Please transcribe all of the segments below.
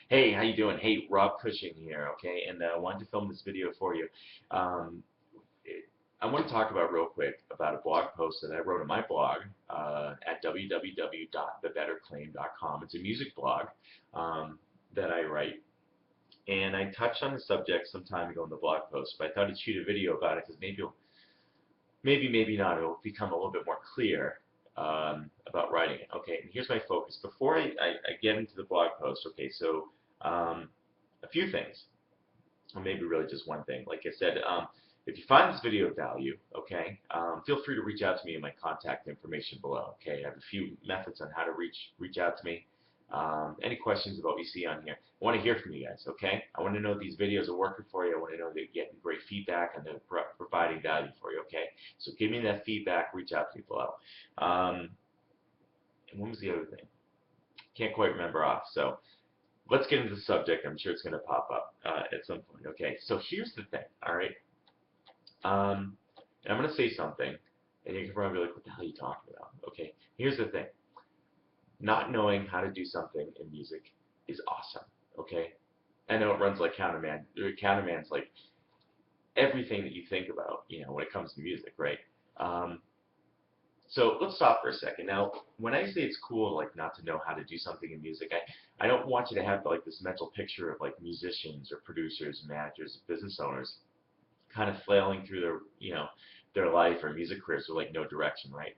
Hey, how you doing? Hey, Rob Cushing here, okay? And I wanted to film this video for you. Um, I want to talk about real quick about a blog post that I wrote on my blog at www.thebetterclaim.com. It's a music blog that I write, and I touched on the subject some time ago in the blog post, but I thought I'd shoot a video about it because maybe not, it'll become a little bit more clear about writing it. Okay, and here's my focus. Before I get into the blog post, okay, so um, a few things, or maybe really just one thing. Like I said, if you find this video of value, okay, feel free to reach out to me in my contact information below. Okay, I have a few methods on how to reach out to me. Any questions about what you see on here? I want to hear from you guys. Okay, I want to know these videos are working for you. I want to know that you're getting great feedback and they're providing value for you. Okay, so give me that feedback. Reach out to me below. Um, and what was the other thing? Can't quite remember off. So let's get into the subject. I'm sure it's going to pop up at some point. Okay, so here's the thing. All right. And I'm going to say something, and you're probably like, what the hell are you talking about? Okay, here's the thing. Not knowing how to do something in music is awesome. Okay, I know it runs like Counterman. Counterman's like everything that you think about, when it comes to music, right? Um, so let's stop for a second. Now, when I say it's cool, like not to know how to do something in music, I don't want you to have like this mental picture of like musicians or producers, managers, business owners kind of flailing through their life or music careers with like no direction, right?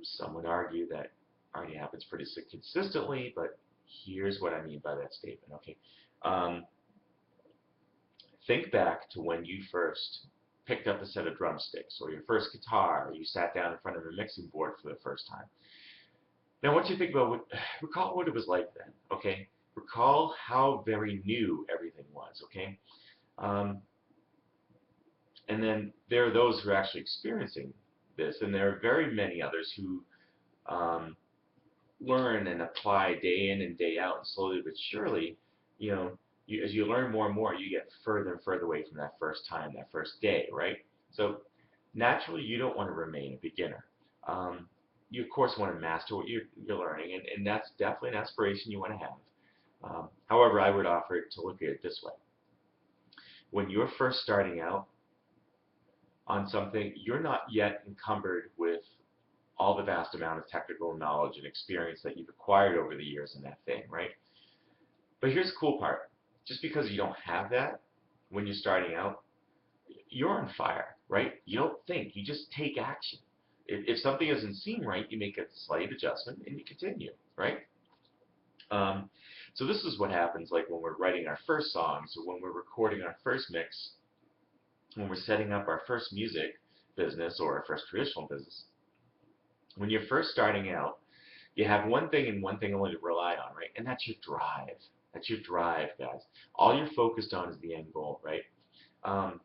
Some would argue that already happens pretty consistently, but here's what I mean by that statement. Okay, um, think back to when you first picked up a set of drumsticks or your first guitar, or you sat down in front of a mixing board for the first time. Now, once you think about recall what it was like then. Okay, recall how very new everything was. Okay. Um, And then there are those who are actually experiencing this, and there are very many others who um, learn and apply day in and day out, and slowly but surely, as you learn more and more, you get further and further away from that first time, that first day, right? So naturally, you don't want to remain a beginner. Um, you of course want to master what you're learning, and that's definitely an aspiration you want to have. However, I would offer to look at it this way: when you're first starting out on something, you're not yet encumbered with all the vast amount of technical knowledge and experience that you've acquired over the years in that thing, right? But here's the cool part. Just because you don't have that when you're starting out, you're on fire, right? You don't think, you just take action. If something doesn't seem right, you make a slight adjustment and you continue, right? Um, so this is what happens like when we're writing our first songs or when we're recording our first mix, when we're setting up our first music business or our first traditional business. When you're first starting out, you have one thing and one thing only to rely on, right? And that's your drive. That's your drive, guys. All you're focused on is the end goal, right? And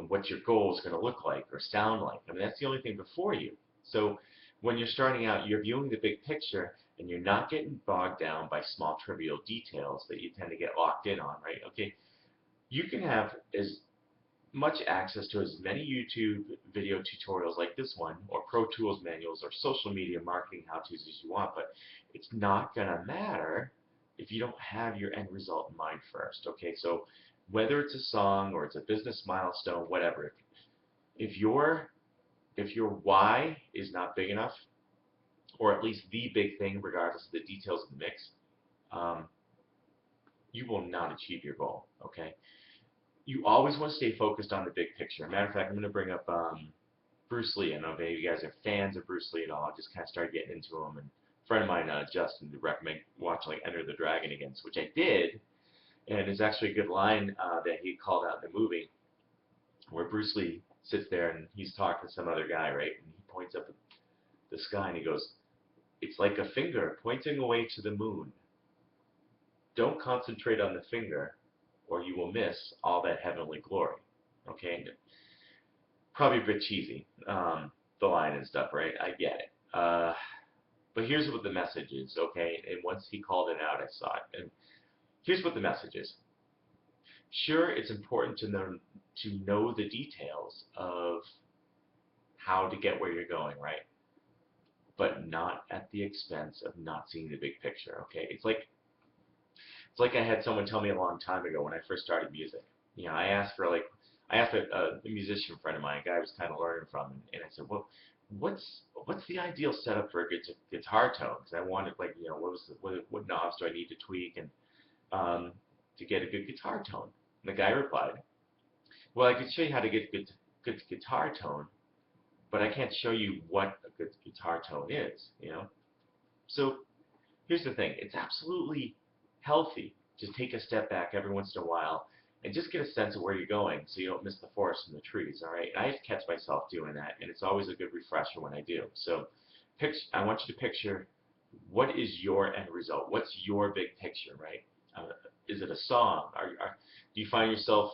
what your goal is going to look like or sound like. I mean, that's the only thing before you. So when you're starting out, you're viewing the big picture and you're not getting bogged down by small trivial details that you tend to get locked in on, right? Okay, you can have as much access to as many YouTube video tutorials like this one, or Pro Tools manuals, or social media marketing how-tos as you want, but it's not going to matter if you don't have your end result in mind first. Okay, so whether it's a song or it's a business milestone, whatever, if your why is not big enough, or at least the big thing, regardless of the details of the mix, um, you will not achieve your goal. Okay, you always want to stay focused on the big picture. Matter of fact, I'm going to bring up Bruce Lee. I know if any of you guys are fans of Bruce Lee at all. I just kind of started getting into him. And a friend of mine, Justin, would recommend watching like Enter the Dragon again, which I did. And there's actually a good line that he called out in the movie where Bruce Lee sits there and he's talking to some other guy, right? And he points up at the sky and he goes, "It's like a finger pointing away to the moon. Don't concentrate on the finger, or you will miss all that heavenly glory." Okay, and probably a bit cheesy, the line and stuff, right? I get it. But here's what the message is, okay? And once he called it out, I saw it. And here's what the message is. Sure, it's important to know the details of how to get where you're going, right? But not at the expense of not seeing the big picture, okay? It's It's like I had someone tell me a long time ago when I first started music. I asked a musician friend of mine, a guy I was kind of learning from, and I said, well, what's the ideal setup for a guitar tone? Because I wanted, like, what knobs do I need to tweak and to get a good guitar tone? And the guy replied, well, I could show you how to get good guitar tone, but I can't show you what a good guitar tone is. So here's the thing. It's absolutely healthy to take a step back every once in a while and just get a sense of where you're going so you don't miss the forest from the trees, all right? And I catch myself doing that, and it's always a good refresher when I do. So I want you to picture, what is your end result? What's your big picture, right? Is it a song? Do you find yourself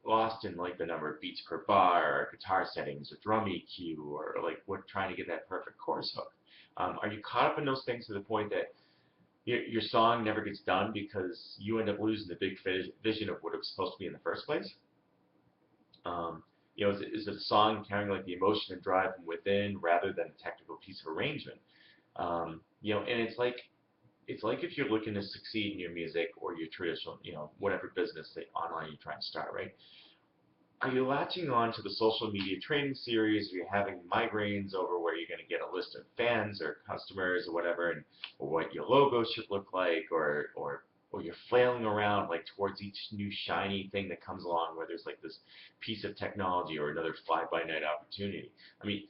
lost in like the number of beats per bar, or guitar settings, or drum EQ, or like trying to get that perfect chorus hook? Are you caught up in those things to the point that your song never gets done because you end up losing the big vision of what it was supposed to be in the first place? Is it a song carrying like the emotion and drive from within rather than a technical piece of arrangement? And it's like if you're looking to succeed in your music or your traditional, whatever business that online you're trying to start, right? Are you latching on to the social media training series? Are you having migraines over where you're going to get a list of fans or customers or whatever, or what your logo should look like, or you're flailing around like towards each new shiny thing that comes along, where there's like this piece of technology or another fly-by-night opportunity? I mean,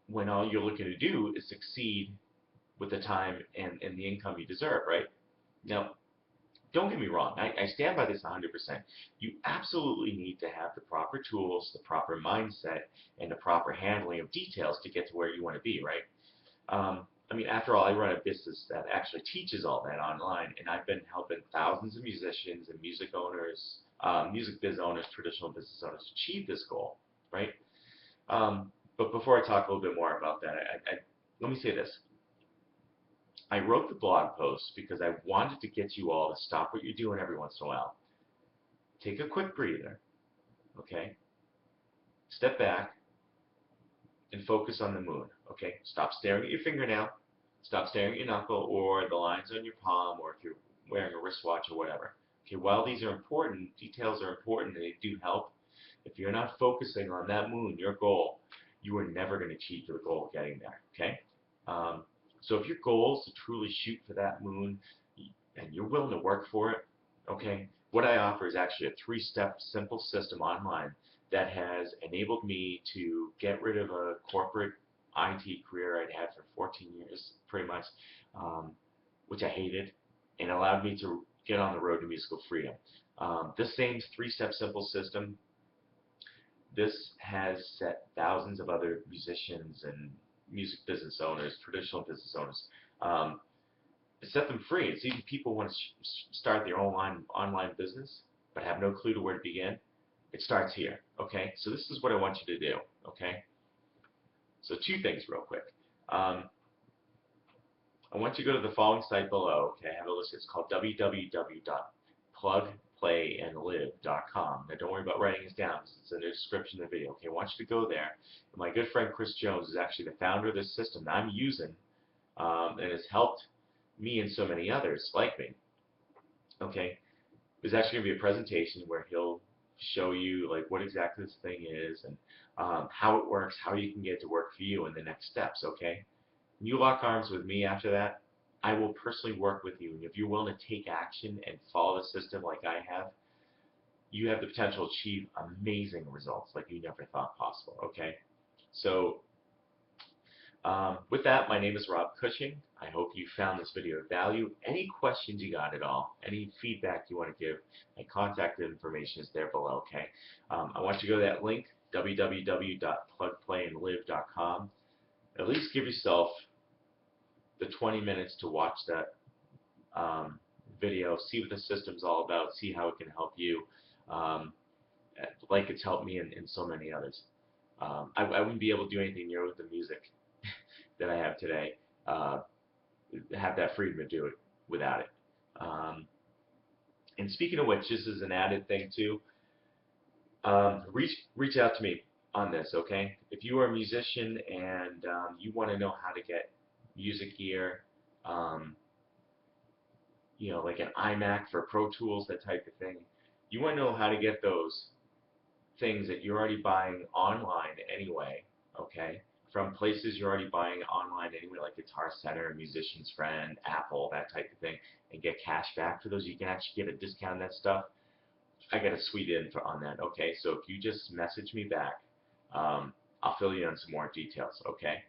when all you're looking to do is succeed with the time and the income you deserve, right? Now, don't get me wrong, I stand by this 100%. You absolutely need to have the proper tools, the proper mindset, and the proper handling of details to get to where you want to be, right? After all, I run a business that actually teaches all that online, and I've been helping thousands of musicians and music owners, music biz owners, traditional business owners achieve this goal, right? But before I talk a little bit more about that, let me say this. I wrote the blog post because I wanted to get you all to stop what you're doing every once in a while. Take a quick breather, okay? Step back and focus on the moon, okay? Stop staring at your fingernail. Stop staring at your knuckle or the lines on your palm, or if you're wearing a wristwatch or whatever. Okay, while these are important, details are important and they do help, if you're not focusing on that moon, your goal, you are never going to achieve the goal of getting there, okay? So if your goal is to truly shoot for that moon and you're willing to work for it, okay, what I offer is actually a 3-step simple system online that has enabled me to get rid of a corporate IT career I'd had for 14 years, pretty much, which I hated, and allowed me to get on the road to musical freedom. This same 3-step simple system, this has set thousands of other musicians and music business owners, traditional business owners, set them free. It's even people want to start their own online business but have no clue to where to begin. It starts here, okay? So this is what I want you to do, okay? So 2 things real quick. I want you to go to the following site below, okay? I have a list. It's called www.plugplayandlive.com. Now don't worry about writing this down because it's in the description of the video, okay? I want you to go there. And my good friend Chris Jones is actually the founder of this system that I'm using, and has helped me and so many others like me, okay? There's actually going to be a presentation where he'll show you like what exactly this thing is and how it works, how you can get it to work for you, and the next steps, okay? When you lock arms with me after that, I will personally work with you, and if you're willing to take action and follow the system like I have, you have the potential to achieve amazing results like you never thought possible, okay? So with that, my name is Rob Cushing. I hope you found this video of value. Any questions you got at all, any feedback you want to give, my contact information is there below, okay? I want you to go to that link, www.plugplayandlive.com. At least give yourself the 20 minutes to watch that video, see what the system's all about, see how it can help you, like it's helped me and so many others. I wouldn't be able to do anything near with the music that I have today, have that freedom to do it without it. And speaking of which, just as an added thing too, reach out to me on this, okay? If you are a musician and you want to know how to get music gear, like an iMac for Pro Tools, that type of thing. You want to know how to get those things that you're already buying online anyway, okay? From places you're already buying online anyway, like Guitar Center, Musician's Friend, Apple, that type of thing, and get cash back for those. You can actually get a discount on that stuff. I got a sweet info on that, okay? So if you just message me back, I'll fill you in some more details, okay?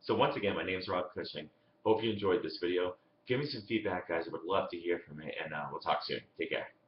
So once again, my name is Rob Cushing. Hope you enjoyed this video. Give me some feedback, guys. I would love to hear from you, and we'll talk soon. Take care.